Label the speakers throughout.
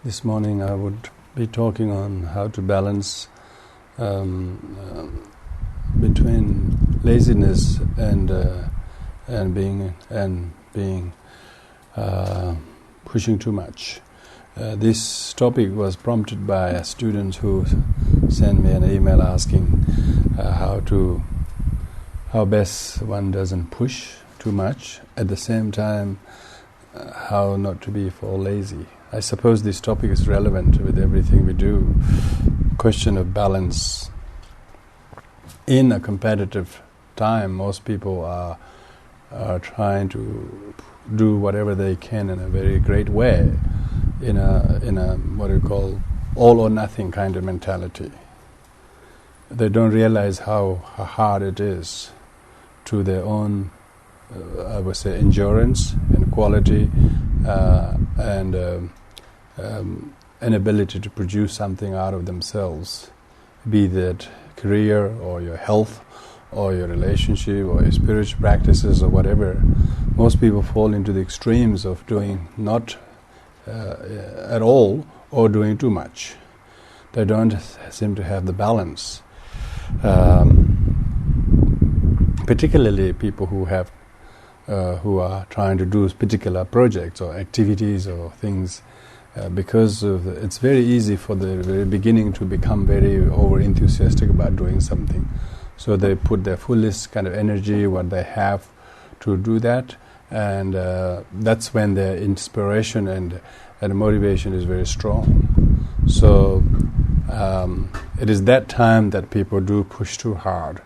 Speaker 1: This morning I would be talking on how to balance between laziness and being pushing too much. This topic was prompted by students who sent me an email asking how best one doesn't push too much, at the same time how not to be for lazy. I suppose this topic is relevant with everything we do. Question of balance. In a competitive time, most people are trying to do whatever they can in a very great way, in a what you call all or nothing kind of mentality. They don't realize how hard it is to their own, I would say, endurance and quality and an ability to produce something out of themselves, be that career or your health or your relationship or your spiritual practices or whatever. Most people fall into the extremes of doing not at all or doing too much. They don't seem to have the balance. Particularly people who are trying to do particular projects or activities or things, because it's very easy for the very beginning to become very over-enthusiastic about doing something. So they put their fullest kind of energy, what they have, to do that, and that's when their inspiration and motivation is very strong. So it is that time that people do push too hard,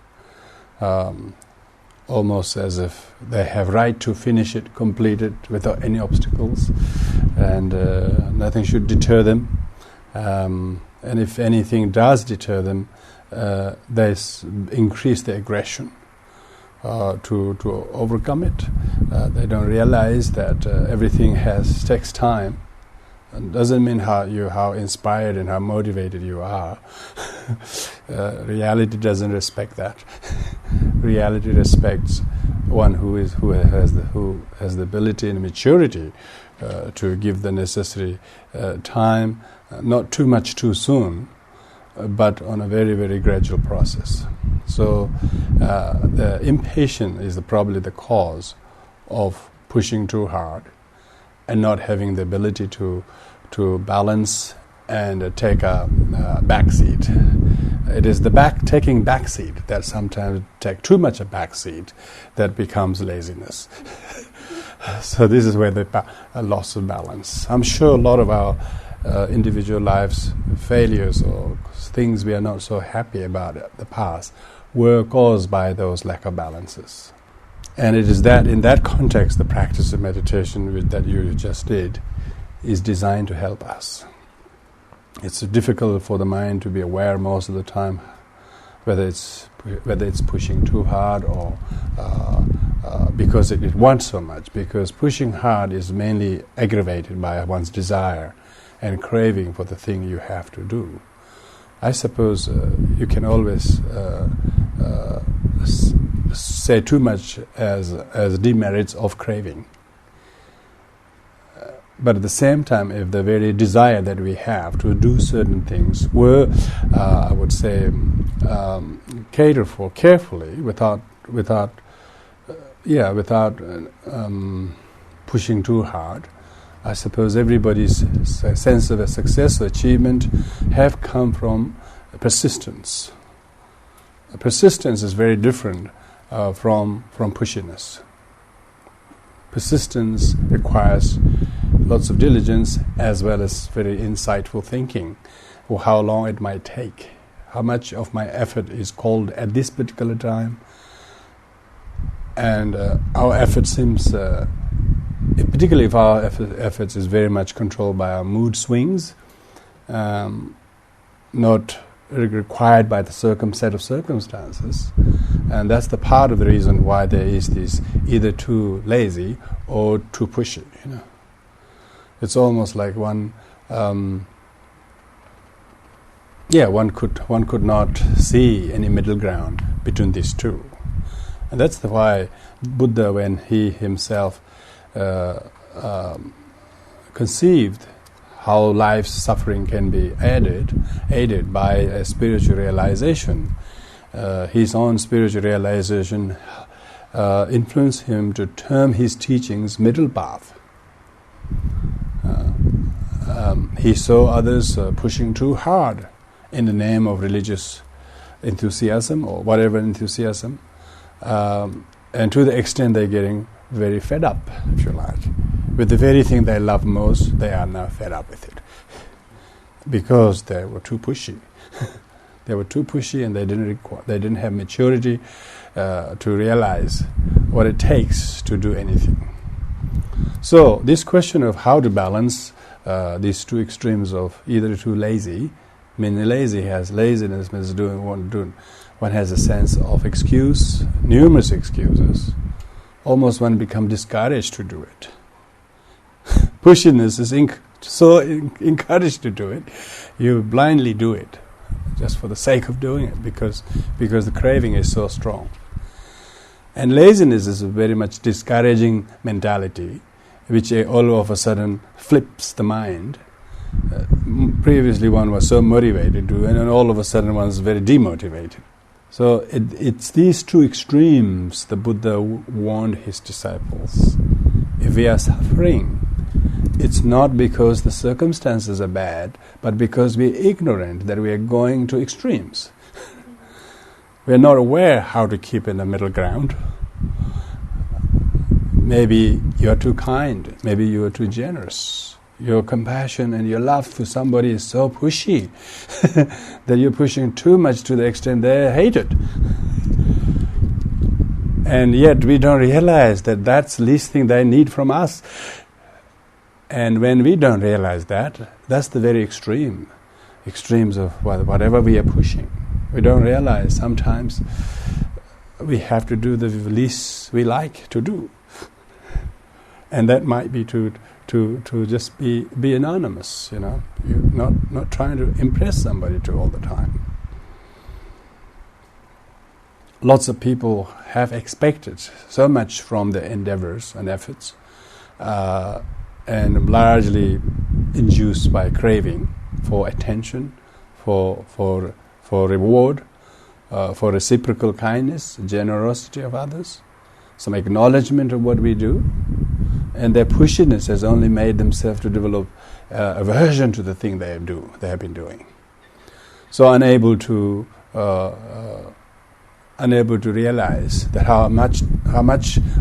Speaker 1: almost as if they have right to finish it, complete it without any obstacles, and nothing should deter them. And if anything does deter them, they increase their aggression to overcome it. They don't realize that everything takes time. It doesn't mean how inspired and how motivated you are. Reality doesn't respect that. Reality respects one who has the ability and maturity to give the necessary time, not too much too soon, but on a very, very gradual process. So the impatience is probably the cause of pushing too hard and not having the ability to balance and take a back seat. It is the taking back seat that sometimes take too much a back seat that becomes laziness. So this is where the loss of balance. I'm sure a lot of our individual lives, failures or things we are not so happy about in the past were caused by those lack of balances. And it is that in that context the practice of meditation that you just did is designed to help us. It's difficult for the mind to be aware most of the time whether it's pushing too hard or because it wants so much, because pushing hard is mainly aggravated by one's desire and craving for the thing you have to do. I suppose you can always say too much as demerits of craving. But at the same time, if the very desire that we have to do certain things were, I would say, catered for carefully, without pushing too hard, I suppose everybody's sense of a success or achievement have come from persistence. Persistence is very different from pushiness. Persistence requires lots of diligence as well as very insightful thinking, or how long it might take, how much of my effort is called at this particular time, and our effort seems, particularly if our efforts is very much controlled by our mood swings, not required by the set of circumstances, and that's the part of the reason why there is this either too lazy or too pushy. It's almost like one could not see any middle ground between these two, and that's why Buddha, when he himself conceived how life's suffering can be aided by a spiritual realization. His own spiritual realization influenced him to term his teachings middle path. He saw others pushing too hard in the name of religious enthusiasm or whatever enthusiasm, and to the extent they're getting very fed up, if you like, with the very thing they love most. They are now fed up with it because they were too pushy. They were too pushy, and they didn't have maturity to realize what it takes to do anything. So this question of how to balance these two extremes of either too lazy, laziness means one has a sense of excuse, numerous excuses. Almost one becomes discouraged to do it. Pushiness is encouraged to do it. You blindly do it just for the sake of doing it because the craving is so strong. And laziness is a very much discouraging mentality, which all of a sudden flips the mind. Previously one was so motivated to do it, and all of a sudden one is very demotivated. So it's these two extremes the Buddha warned his disciples. If we are suffering, it's not because the circumstances are bad, but because we are ignorant that we are going to extremes. We are not aware how to keep in the middle ground. Maybe you are too kind, maybe you are too generous. Your compassion and your love for somebody is so pushy that you're pushing too much to the extent they hate it. And yet we don't realize that that's the least thing they need from us. And when we don't realize that, that's the very extremes of whatever we are pushing. We don't realize sometimes we have to do the least we like to do. And that might be to just be anonymous, You're not trying to impress somebody all the time. Lots of people have expected so much from their endeavors and efforts, and largely induced by craving for attention, for reward, for reciprocal kindness, generosity of others, some acknowledgement of what we do. And their pushiness has only made themselves to develop aversion to the thing they have been doing. So unable to realize that how much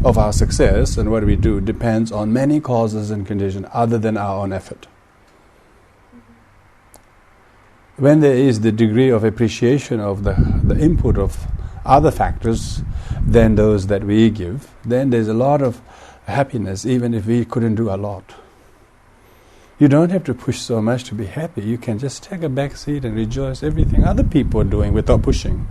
Speaker 1: of our success and what we do depends on many causes and conditions other than our own effort. When there is the degree of appreciation of the input of other factors than those that we give, then there's a lot of happiness, even if we couldn't do a lot. You don't have to push so much to be happy. You can just take a back seat and rejoice everything other people are doing without pushing.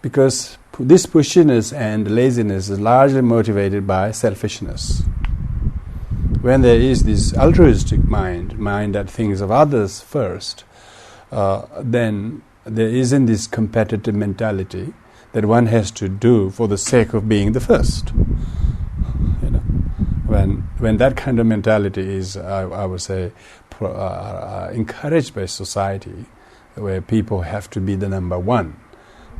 Speaker 1: Because this pushiness and laziness is largely motivated by selfishness. When there is this altruistic mind that thinks of others first, then there isn't this competitive mentality that one has to do for the sake of being the first. When that kind of mentality is, I would say, encouraged by society, where people have to be the number one,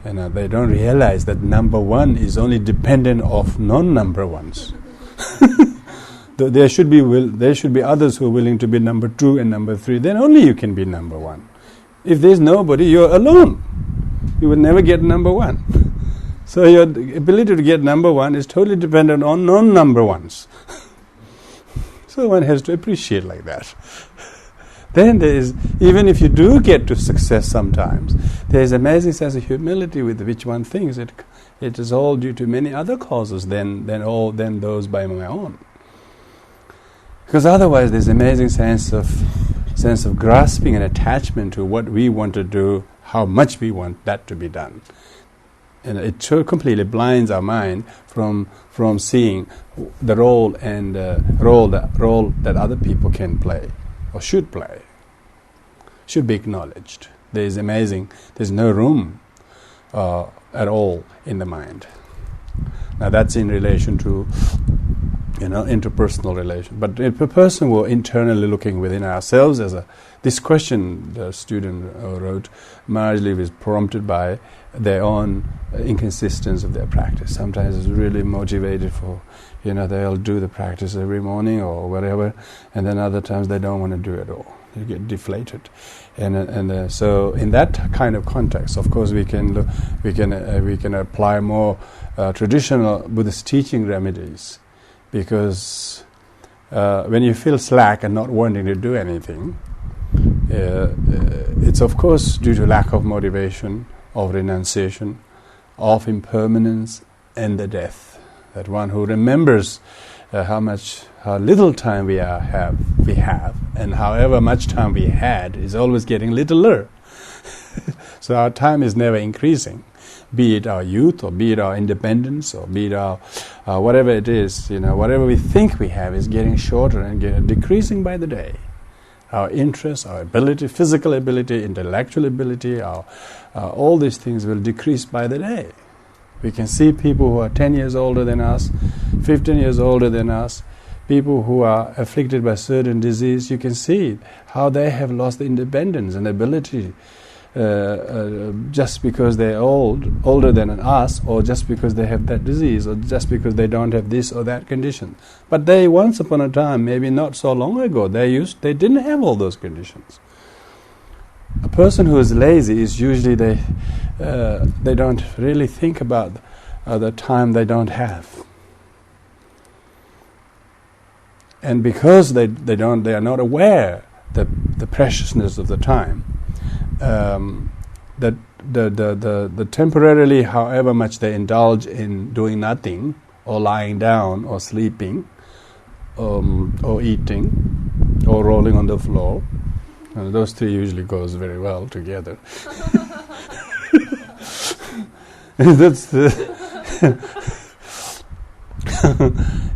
Speaker 1: they don't realize that number one is only dependent of non-number ones. There should be others who are willing to be number two and number three. Then only you can be number one. If there's nobody, you're alone. You will never get number one. So your ability to get number one is totally dependent on non-number ones. So one has to appreciate like that. Then there is, even if you do get to success sometimes, there is an amazing sense of humility with which one thinks it is all due to many other causes than those by my own. Because otherwise there's an amazing sense of grasping and attachment to what we want to do, how much we want that to be done. And it so completely blinds our mind from seeing the role that other people can play or should play, should be acknowledged. There's no room at all in the mind. Now that's in relation to interpersonal relation. But if a person were internally looking within ourselves, this question the student wrote largely was prompted by their own inconsistency of their practice. Sometimes it's really motivated for, they'll do the practice every morning or whatever, and then other times they don't want to do it at all. You get deflated, and so in that kind of context, of course, we can apply more traditional Buddhist teaching remedies, because when you feel slack and not wanting to do anything, it's of course due to lack of motivation, of renunciation, of impermanence, and the death. That one who remembers how little time we have, and however much time we had is always getting littler. So our time is never increasing, be it our youth, or be it our independence, or be it our whatever it is. Whatever we think we have is getting shorter and decreasing by the day. Our interest, our ability, physical ability, intellectual ability, all these things will decrease by the day. We can see people who are 10 years older than us, 15 years older than us, people who are afflicted by certain disease. You can see how they have lost the independence and ability just because they're older than us, or just because they have that disease, or just because they don't have this or that condition. But they, once upon a time, maybe not so long ago, they didn't have all those conditions. A person who is lazy is usually they don't really think about the time they don't have, and because they are not aware the preciousness of the time. That the temporarily, however much they indulge in doing nothing, or lying down, or sleeping, or eating, or rolling on the floor, those three usually goes very well together. That's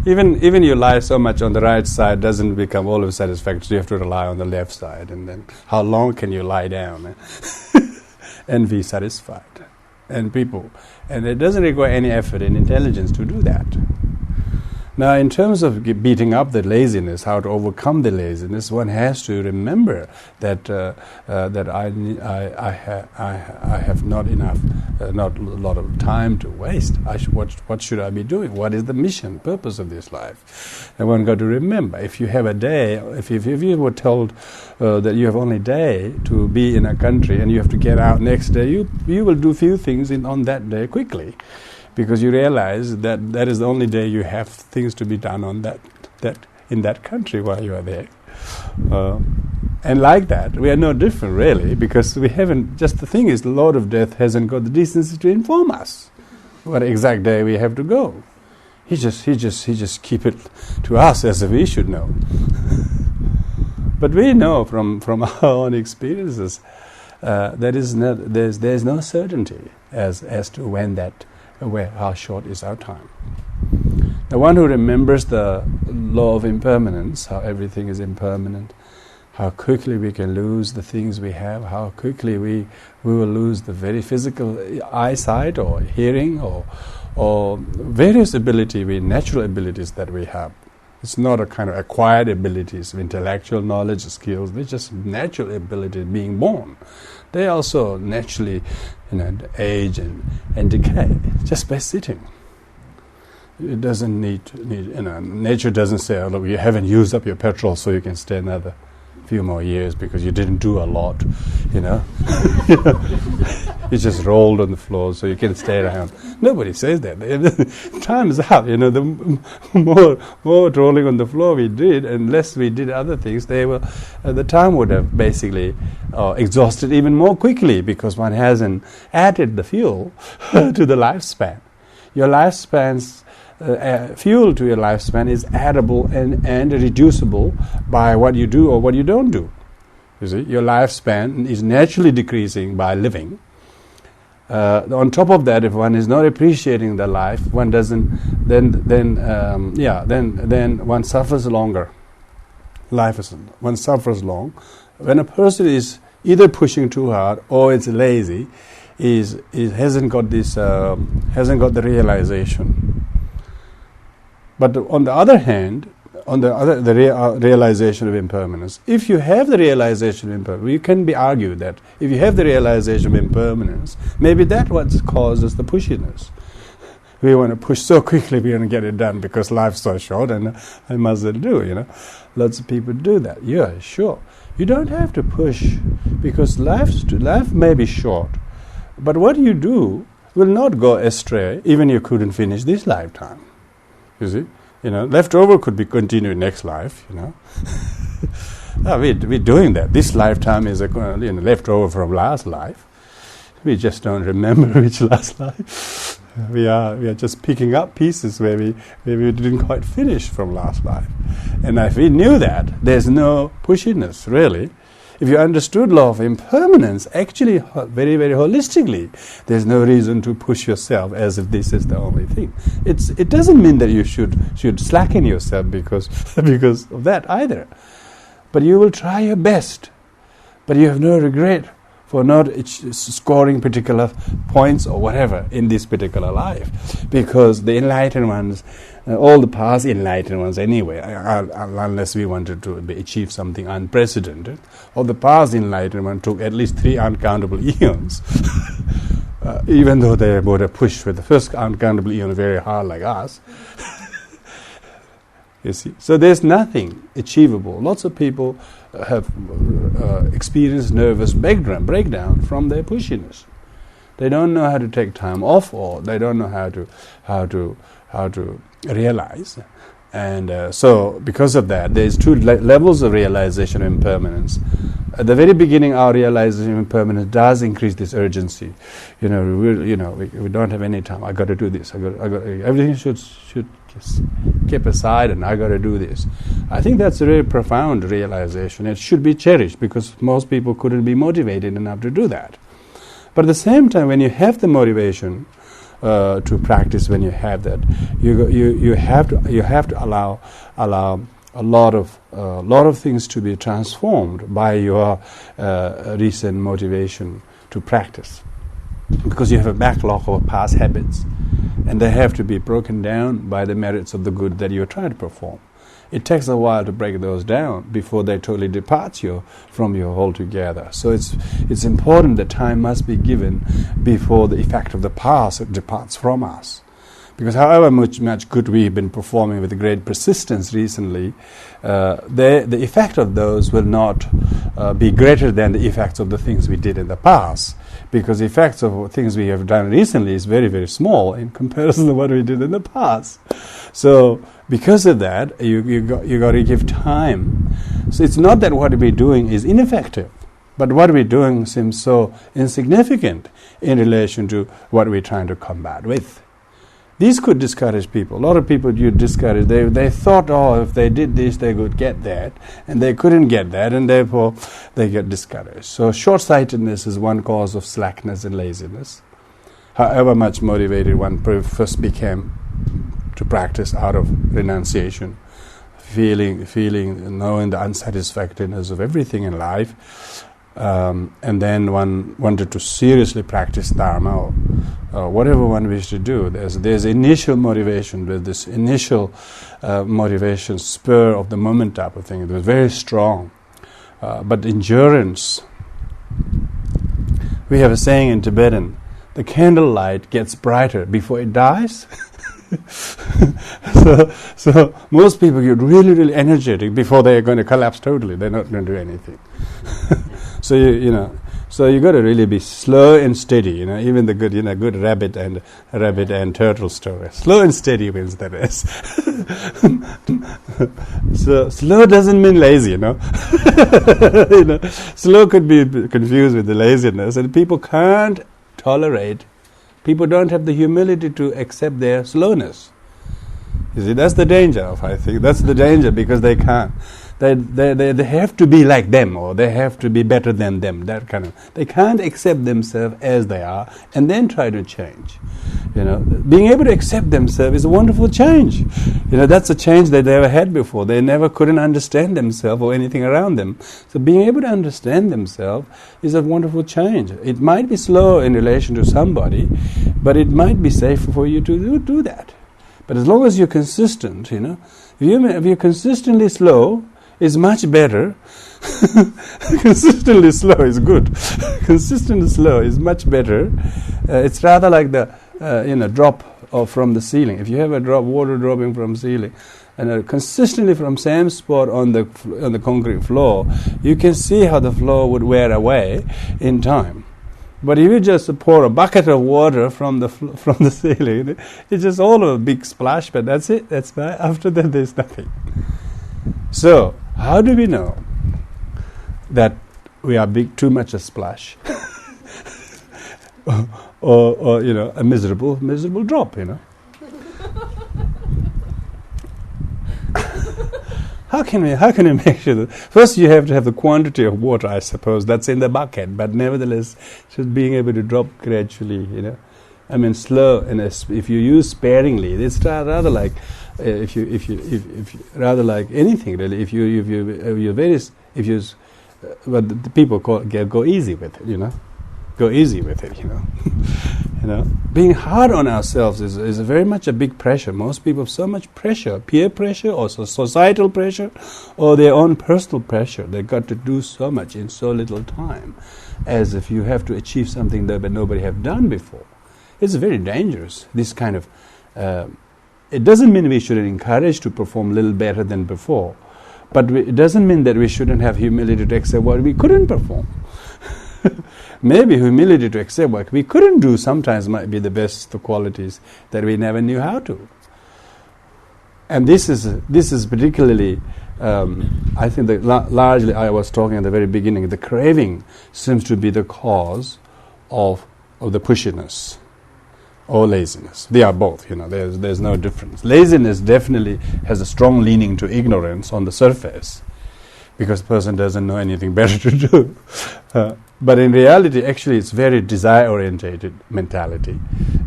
Speaker 1: even you lie so much on the right side doesn't become always satisfactory. You have to rely on the left side, and then how long can you lie down and be satisfied? And it doesn't require any effort and intelligence to do that. Now, in terms of beating up the laziness, how to overcome the laziness, one has to remember that I have not a lot of time to waste. What should I be doing? What is the mission, purpose of this life? And one got to remember, if you have a day, if you were told that you have only a day to be in a country and you have to get out next day, you will do few things on that day quickly, because you realize that that is the only day you have things to be done on that in that country while you are there. And like that, we are no different really, because we haven't. Just the thing is, the Lord of Death hasn't got the decency to inform us what exact day we have to go. He just keep it to us as if we should know. But we know from our own experiences there's no certainty as to when how short is our time. The one who remembers the law of impermanence, how everything is impermanent, how quickly we can lose the things we have, how quickly we will lose the very physical eyesight or hearing or various natural abilities that we have. It's not a kind of acquired abilities, intellectual knowledge, skills. They're just natural abilities being born. They also naturally age and decay just by sitting. It doesn't need nature doesn't say, oh, look, you haven't used up your petrol so you can stay another few more years because you didn't do a lot, You just rolled on the floor so you can stay around. Nobody says that. Time is up, the more rolling on the floor we did, and less we did other things, the time would have basically exhausted even more quickly, because one hasn't added the fuel to the lifespan. Your lifespan's fuel to your lifespan is addable and reducible by what you do or what you don't do. You see, your lifespan is naturally decreasing by living. On top of that, if one is not appreciating the life, one doesn't. Then one suffers longer. One suffers long. When a person is either pushing too hard or it's lazy, hasn't got the realization But on the other hand, the realization of impermanence. If you have the realization of impermanence, you can be argued that if you have the realization of impermanence, maybe that's what causes the pushiness. We want to push so quickly, we want to get it done because life's so short, and I must do. Lots of people do that. Yeah, sure. You don't have to push because life may be short, but what you do will not go astray. Even you couldn't finish this lifetime. You see. Leftover could be continued next life, we're doing that. This lifetime is leftover from last life. We just don't remember which last life. We are just picking up pieces where we didn't quite finish from last life. And if we knew that, there's no pushiness, really. If you understood law of impermanence, actually very, very holistically, there's no reason to push yourself as if this is the only thing. It doesn't mean that you should slacken yourself because of that either. But you will try your best. But you have no regret for not scoring particular points or whatever in this particular life. Because the enlightened ones, all the past enlightened ones anyway, unless we wanted to achieve something unprecedented, all the past enlightened ones took at least 3 uncountable eons, even though they would have pushed for the first uncountable eon very hard like us. You see, so there's nothing achievable. Lots of people have experienced nervous breakdown from their pushiness. They don't know how to take time off, or they don't know how to realize. And so because of that, there's 2 levels of realization of impermanence. At the very beginning, our realization of impermanence does increase this urgency. We don't have any time. I got to do this. Everything should just keep aside, and I got to do this. I think that's a very profound realization. It should be cherished because most people couldn't be motivated enough to do that. But at the same time, when you have the motivation to practice, when you have that, you have to allow a lot of things to be transformed by your recent motivation to practice, because you have a backlog of past habits, and they have to be broken down by the merits of the good that you're trying to perform. It takes a while to break those down before they totally depart you from you altogether. So it's important that time must be given before the effect of the past departs from us. Because however much good we've been performing with great persistence recently, the effect of those will not be greater than the effects of the things we did in the past. Because the effects of things we have done recently is very, very small in comparison to what we did in the past. So because of that, you got to give time. So it's not that what we're doing is ineffective, but what we're doing seems so insignificant in relation to what we're trying to combat with. These could discourage people. A lot of people you discourage. They thought, if they did this, they could get that, and they couldn't get that, and therefore they get discouraged. So short-sightedness is one cause of slackness and laziness. However much motivated one first became to practice out of renunciation, knowing the unsatisfactoriness of everything in life, and then one wanted to seriously practice Dharma, or whatever one wished to do. There's initial motivation, with this initial motivation, spur of the moment type of thing. It was very strong. But endurance, we have a saying in Tibetan, the candlelight gets brighter before it dies. So most people get really, really energetic before they are going to collapse totally. They're not going to do anything. So so you got to really be slow and steady. Even the good rabbit and turtle story. Slow and steady wins the race. So slow doesn't mean lazy. Slow could be confused with the laziness, and people can't tolerate. People don't have the humility to accept their slowness. You see, that's the danger I think. That's the danger, because they can't. They have to be like them, or they have to be better than them. They can't accept themselves as they are and then try to change. Being able to accept themselves is a wonderful change. That's a change they never had before. They never couldn't understand themselves or anything around them. So being able to understand themselves is a wonderful change. It might be slow in relation to somebody, but it might be safe for you to do that. But as long as you're consistent, if you're consistently slow, it's much better. Consistently slow is good. Consistently slow is much better. It's rather like the drop from the ceiling. If you have a water dropping from ceiling, and consistently from same spot on the concrete floor, you can see how the floor would wear away in time. But if you just pour a bucket of water from the ceiling, it's just all a big splash. But that's it. That's fine. After that, there's nothing. So, how do we know that we are too much a splash, or a miserable drop? How can we make sure that? First, you have to have the quantity of water, I suppose, that's in the bucket. But nevertheless, just being able to drop gradually, I mean, slow. And if you use sparingly, it's rather like if you rather like anything really. What the people call go easy with it, Go easy with it, Being hard on ourselves is very much a big pressure. Most people have so much pressure, peer pressure, or societal pressure, or their own personal pressure. They've got to do so much in so little time, as if you have to achieve something that nobody have done before. It's very dangerous, this kind of... it doesn't mean we shouldn't encourage to perform a little better than before, but it doesn't mean that we shouldn't have humility to accept what we couldn't perform. Maybe humility to accept what we couldn't do sometimes might be the best qualities that we never knew how to. And this is particularly, I think that largely I was talking at the very beginning, the craving seems to be the cause of the pushiness or laziness. They are both, there's no difference. Laziness definitely has a strong leaning to ignorance on the surface, because the person doesn't know anything better to do. But in reality, actually, it's very desire-orientated mentality,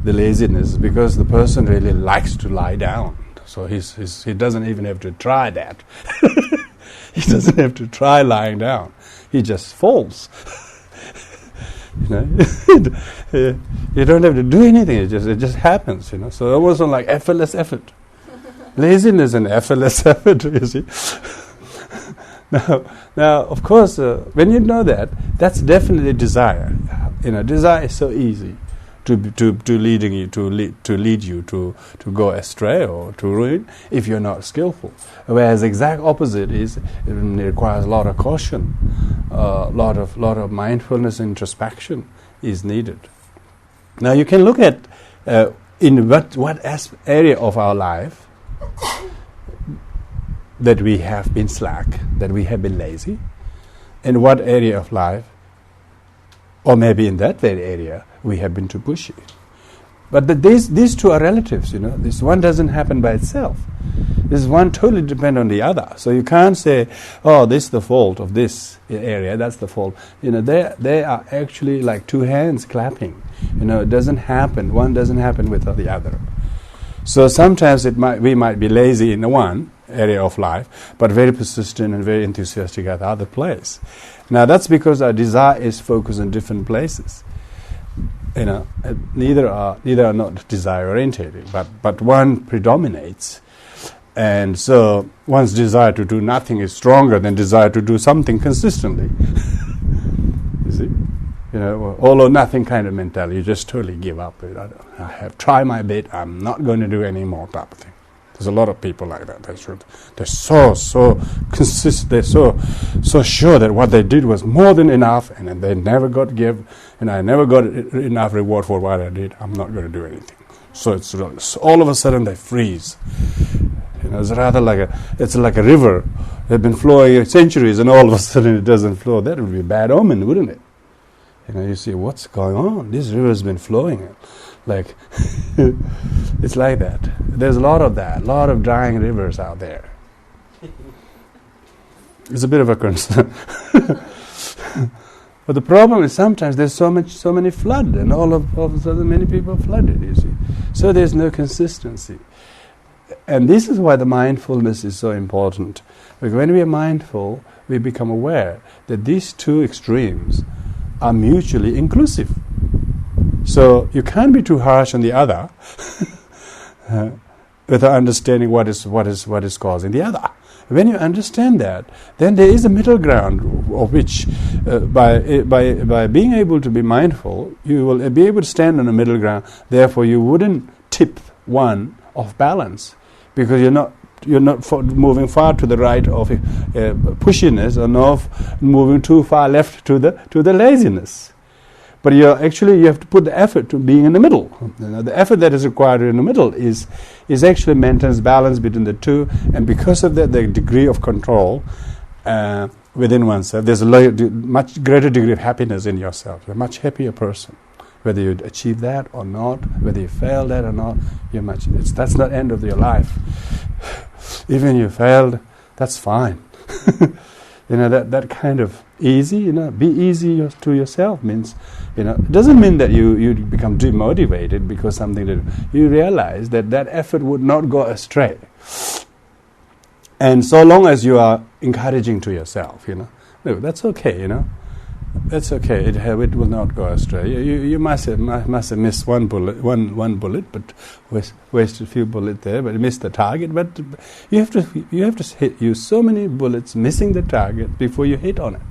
Speaker 1: the laziness, because the person really likes to lie down. So he doesn't even have to try that. He doesn't have to try lying down. He just falls. You don't have to do anything. It just happens. So almost like effortless effort. Laziness and effortless effort. You see. Now, of course, when you know that, that's definitely desire. Desire is so easy to lead you to go astray or to ruin if you're not skillful. Whereas the exact opposite is it requires a lot of caution, a lot of mindfulness, introspection is needed. Now, you can look at in what area of our life that we have been slack, that we have been lazy, in what area of life, or maybe in that very area, we have been too pushy. But these two are relatives, This one doesn't happen by itself. This one totally depends on the other. So you can't say, oh, this is the fault of this area, that's the fault. They are actually like two hands clapping. It doesn't happen. One doesn't happen without the other. So sometimes we might be lazy in the one area of life, but very persistent and very enthusiastic at the other place. Now that's because our desire is focused in different places. Neither are not desire orientated, but one predominates, and so one's desire to do nothing is stronger than desire to do something consistently. You see, all or nothing kind of mentality. You just totally give up. I have tried my bit. I'm not going to do any more type of thing. There's a lot of people like that. They're so consistent. They're so sure that what they did was more than enough, and they never got and I never got enough reward for what I did. I'm not going to do anything. So it's all of a sudden they freeze. It's rather like a river. They've been flowing centuries, and all of a sudden it doesn't flow. That would be a bad omen, wouldn't it? You see what's going on. This river's been flowing. Like, it's like that. There's a lot of that, a lot of drying rivers out there. It's a bit of a concern. But the problem is sometimes there's so many flood, and all of a sudden many people are flooded, you see. So there's no consistency. And this is why the mindfulness is so important. Because when we are mindful, we become aware that these two extremes are mutually inclusive. So you can't be too harsh on the other, without understanding what is causing the other. When you understand that, then there is a middle ground of which, by being able to be mindful, you will be able to stand on a middle ground. Therefore, you wouldn't tip one off balance, because you're not moving far to the right of pushiness, or not moving too far left to the laziness. But you have to put the effort to being in the middle. The effort that is required in the middle is actually maintains balance between the two, and because of that, the degree of control within oneself, there's a much greater degree of happiness in yourself. You're a much happier person. Whether you achieve that or not, whether you fail that or not, that's not end of your life. Even you failed, that's fine. That kind of easy, be easy to yourself means, it doesn't mean that you become demotivated because something that you realize that effort would not go astray. And so long as you are encouraging to yourself, no, that's okay, that's okay. It will not go astray. You must have missed one bullet, but wasted a few bullets there, but missed the target. But you have to use so many bullets missing the target before you hit on it.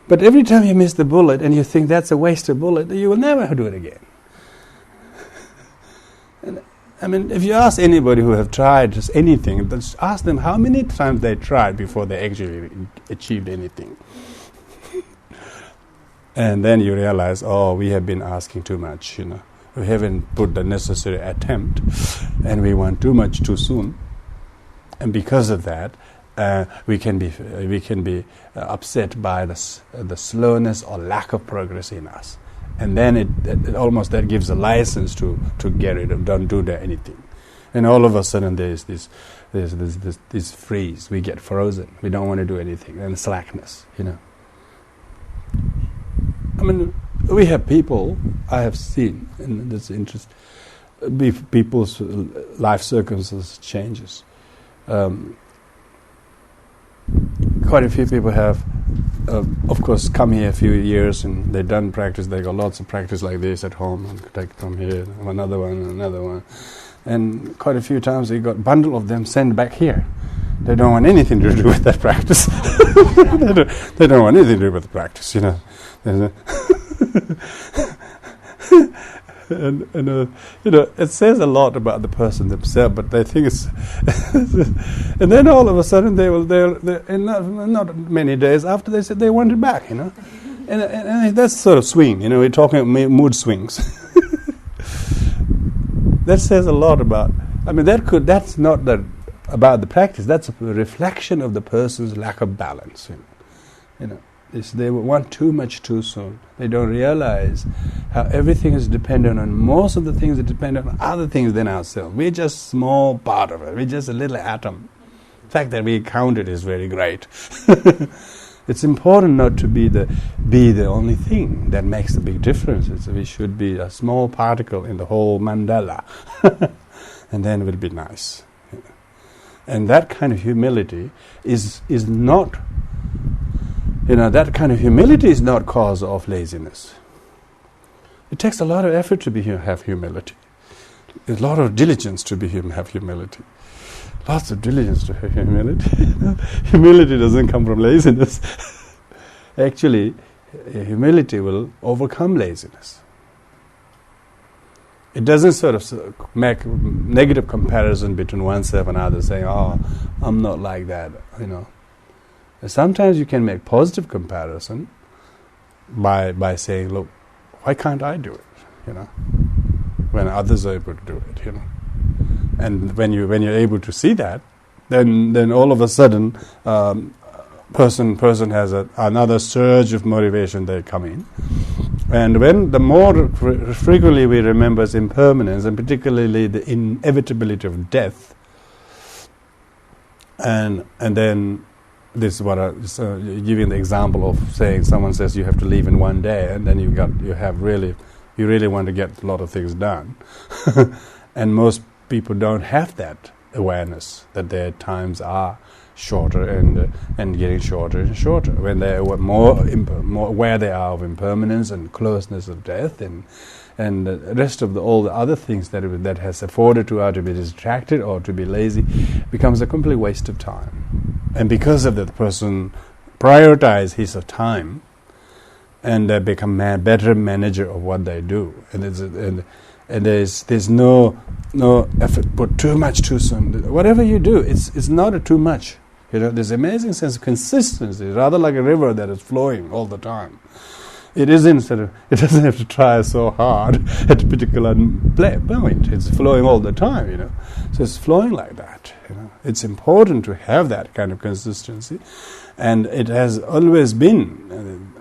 Speaker 1: But every time you miss the bullet and you think that's a wasted bullet, you will never do it again. And if you ask anybody who have tried just anything, just ask them how many times they tried before they actually achieved anything. And then you realize, we have been asking too much, We haven't put the necessary attempt, and we want too much too soon. And because of that, we can be upset by the slowness or lack of progress in us. And then it almost that gives a license to get rid of, don't do anything. And all of a sudden there's this freeze. We get frozen. We don't want to do anything. And slackness, we have people, I have seen, and that's interesting, people's life circumstances changes. Quite a few people have, of course, come here a few years and they've done practice. They got lots of practice like this at home, and take from here, another one. And quite a few times they got a bundle of them sent back here. They don't want anything to do with that practice. They don't want anything to do with the practice, And it says a lot about the person themselves, but they think it's and then all of a sudden they in not many days after they said they want it back, and that's sort of swing, we're talking about mood swings. That says a lot about, that's not about the practice, that's a reflection of the person's lack of balance, They want too much too soon. They don't realize how everything is dependent on, most of the things are dependent on other things than ourselves. We're just a small part of it. We're just a little atom. The fact that we count it is very great. It's important not to be the only thing that makes a big difference. We should be a small particle in the whole mandala. And then it will be nice. And that kind of humility is not... that kind of humility is not cause of laziness. It takes a lot of effort to have humility. A lot of diligence to have humility. Lots of diligence to have humility. Humility doesn't come from laziness. Actually, humility will overcome laziness. It doesn't sort of make negative comparison between oneself and others, saying, I'm not like that, Sometimes you can make positive comparison by saying, look, why can't I do it? When others are able to do it, And when you're able to see that, then all of a sudden, person has another surge of motivation they come in. And when the more frequently we remember impermanence, and particularly the inevitability of death, and then this is what giving the example of saying someone says you have to leave in one day, and then you really want to get a lot of things done, and most people don't have that awareness that their times are shorter and getting shorter and shorter. When they are more aware they are of impermanence and closeness of death and the rest of all the other things that has afforded to us to be distracted or to be lazy, becomes a complete waste of time. And because of that, the person prioritize his time and become a better manager of what they do. And there's no effort put too much too soon. Whatever you do, it's not a too much. There's an amazing sense of consistency, rather like a river that is flowing all the time. It doesn't have to try so hard at a particular point. It's flowing all the time, So it's flowing like that, It's important to have that kind of consistency, and it has always been,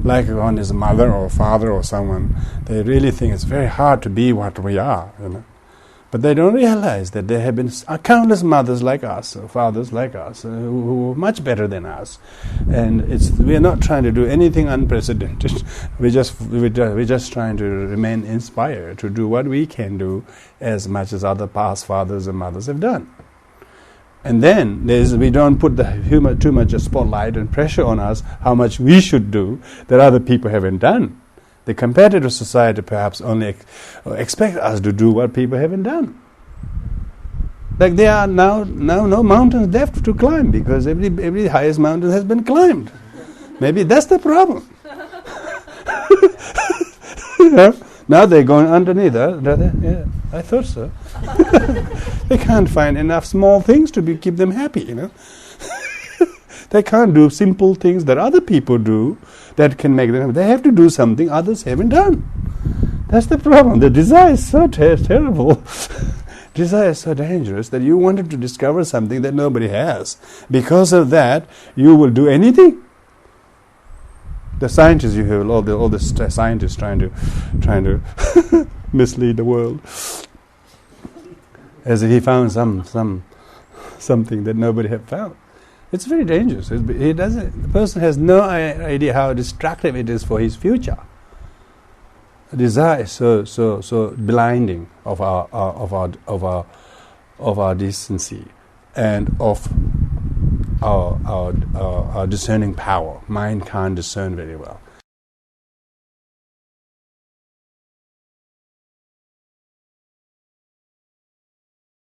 Speaker 1: like one is a mother or a father or someone, they really think it's very hard to be what we are, But they don't realize that there have been countless mothers like us, or fathers like us, who are much better than us. And we are not trying to do anything unprecedented. We're just trying to remain inspired to do what we can do as much as other past fathers and mothers have done. And then we don't put too much a spotlight and pressure on us how much we should do that other people haven't done. The competitive society perhaps only expect us to do what people haven't done. Like there are now no mountains left to climb because every highest mountain has been climbed. Maybe that's the problem. Now they're going underneath, Yeah, I thought so. They can't find enough small things to keep them happy, They can't do simple things that other people do that can make them happy. They have to do something others haven't done. That's the problem. The desire is so terrible. Desire is so dangerous that you wanted to discover something that nobody has. Because of that, you will do anything. The scientists you have, all the scientists trying to mislead the world, as if he found something that nobody had found. It's very dangerous. The person has no idea how destructive it is for his future. Desire is so blinding of our decency and of our discerning power. Mind can't discern very well.